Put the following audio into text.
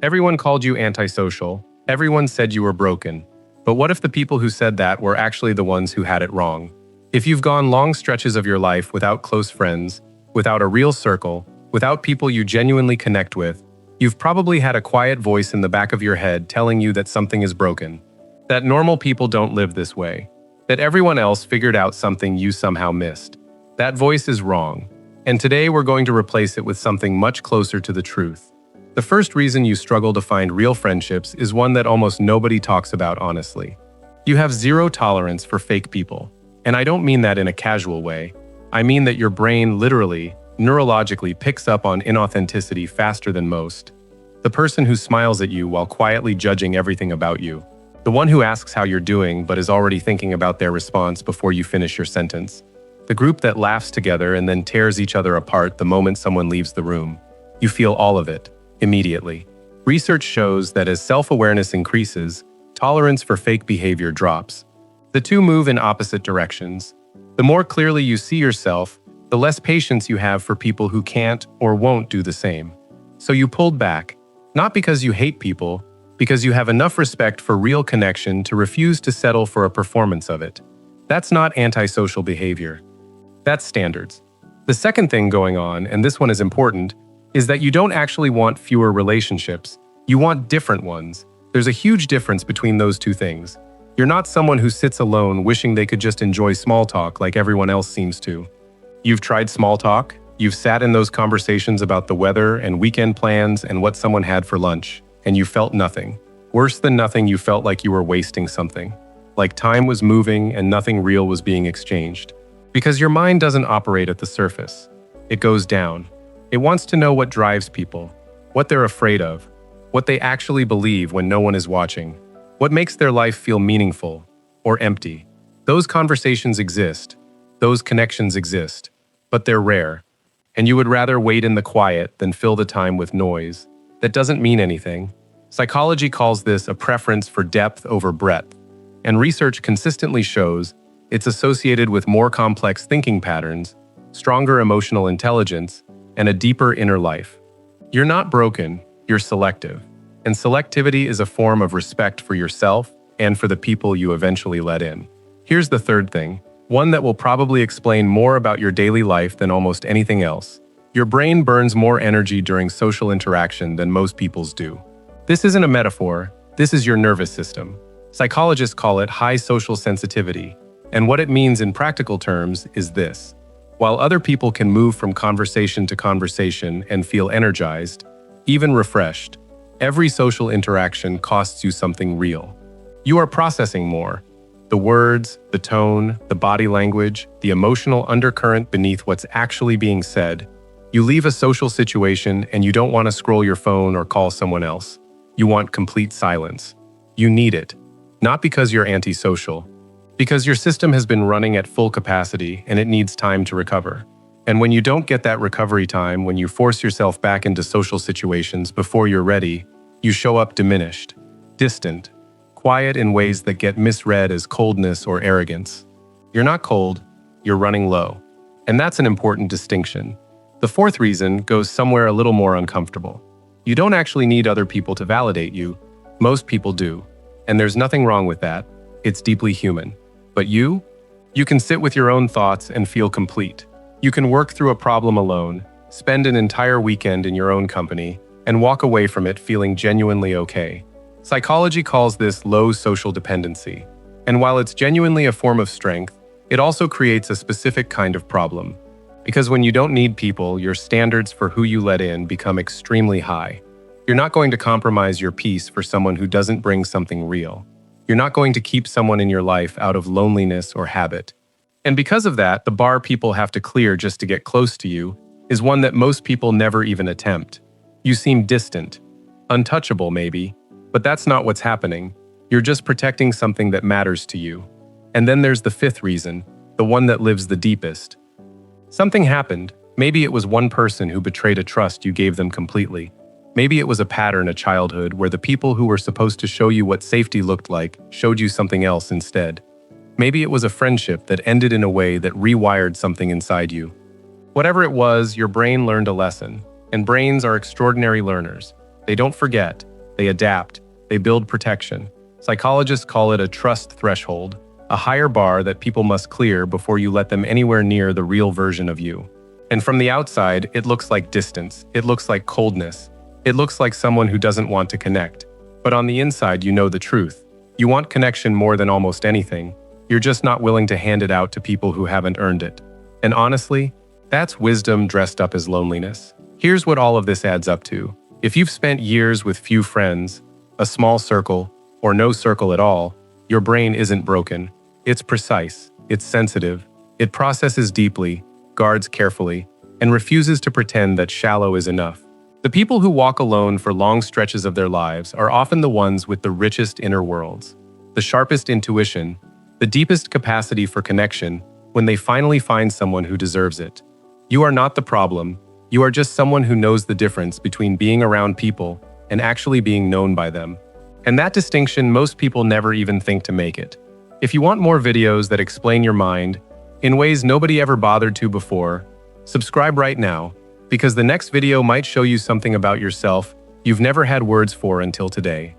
Everyone called you antisocial. Everyone said you were broken. But what if the people who said that were actually the ones who had it wrong? If you've gone long stretches of your life without close friends, without a real circle, without people you genuinely connect with, you've probably had a quiet voice in the back of your head telling you that something is broken, that normal people don't live this way, that everyone else figured out something you somehow missed. That voice is wrong, and today we're going to replace it with something much closer to the truth. The first reason you struggle to find real friendships is one that almost nobody talks about honestly. You have zero tolerance for fake people. And I don't mean that in a casual way. I mean that your brain literally, neurologically picks up on inauthenticity faster than most. The person who smiles at you while quietly judging everything about you. The one who asks how you're doing but is already thinking about their response before you finish your sentence. The group that laughs together and then tears each other apart the moment someone leaves the room. You feel all of it, immediately. Research shows that as self-awareness increases, tolerance for fake behavior drops. The two move in opposite directions. The more clearly you see yourself, the less patience you have for people who can't or won't do the same. So you pulled back, not because you hate people, because you have enough respect for real connection to refuse to settle for a performance of it. That's not antisocial behavior. That's standards. The second thing going on, and this one is important, is that you don't actually want fewer relationships. You want different ones. There's a huge difference between those two things. You're not someone who sits alone wishing they could just enjoy small talk like everyone else seems to. You've tried small talk. You've sat in those conversations about the weather and weekend plans and what someone had for lunch, and you felt nothing. Worse than nothing, you felt like you were wasting something. Like time was moving and nothing real was being exchanged. Because your mind doesn't operate at the surface. It goes down. It wants to know what drives people, what they're afraid of, what they actually believe when no one is watching, what makes their life feel meaningful or empty. Those conversations exist, those connections exist, but they're rare. And you would rather wait in the quiet than fill the time with noise. That doesn't mean anything. Psychology calls this a preference for depth over breadth, and research consistently shows it's associated with more complex thinking patterns, stronger emotional intelligence, and a deeper inner life. You're not broken, you're selective. And selectivity is a form of respect for yourself and for the people you eventually let in. Here's the third thing, one that will probably explain more about your daily life than almost anything else. Your brain burns more energy during social interaction than most people's do. This isn't a metaphor, this is your nervous system. Psychologists call it high social sensitivity, and what it means in practical terms is this. While other people can move from conversation to conversation and feel energized, even refreshed, every social interaction costs you something real. You are processing more. The words, the tone, the body language, the emotional undercurrent beneath what's actually being said. You leave a social situation and you don't want to scroll your phone or call someone else. You want complete silence. You need it. Not because you're antisocial, because your system has been running at full capacity and it needs time to recover. And when you don't get that recovery time, when you force yourself back into social situations before you're ready, you show up diminished, distant, quiet in ways that get misread as coldness or arrogance. You're not cold, you're running low. And that's an important distinction. The fourth reason goes somewhere a little more uncomfortable. You don't actually need other people to validate you. Most people do. And there's nothing wrong with that. It's deeply human. But you can sit with your own thoughts and feel complete. You can work through a problem alone, spend an entire weekend in your own company, and walk away from it feeling genuinely okay. Psychology calls this low social dependency. And while it's genuinely a form of strength, it also creates a specific kind of problem. Because when you don't need people, your standards for who you let in become extremely high. You're not going to compromise your peace for someone who doesn't bring something real. You're not going to keep someone in your life out of loneliness or habit. And because of that, the bar people have to clear just to get close to you is one that most people never even attempt. You seem distant, untouchable maybe, but that's not what's happening. You're just protecting something that matters to you. And then there's the fifth reason, the one that lives the deepest. Something happened. Maybe it was one person who betrayed a trust you gave them completely. Maybe it was a pattern of childhood where the people who were supposed to show you what safety looked like showed you something else instead. Maybe it was a friendship that ended in a way that rewired something inside you. Whatever it was, your brain learned a lesson, and brains are extraordinary learners. They don't forget, They adapt. They build protection. Psychologists call it a trust threshold, a higher bar that people must clear before you let them anywhere near the real version of you. And from the outside, it looks like distance. It looks like coldness. It looks like someone who doesn't want to connect. But on the inside, you know the truth. You want connection more than almost anything. You're just not willing to hand it out to people who haven't earned it. And honestly, that's wisdom dressed up as loneliness. Here's what all of this adds up to. If you've spent years with few friends, a small circle, or no circle at all, your brain isn't broken. It's precise, it's sensitive, it processes deeply, guards carefully, and refuses to pretend that shallow is enough. The people who walk alone for long stretches of their lives are often the ones with the richest inner worlds, the sharpest intuition, the deepest capacity for connection when they finally find someone who deserves it. You are not the problem, you are just someone who knows the difference between being around people and actually being known by them. And that distinction most people never even think to make it. If you want more videos that explain your mind in ways nobody ever bothered to before, subscribe right now, because the next video might show you something about yourself you've never had words for until today.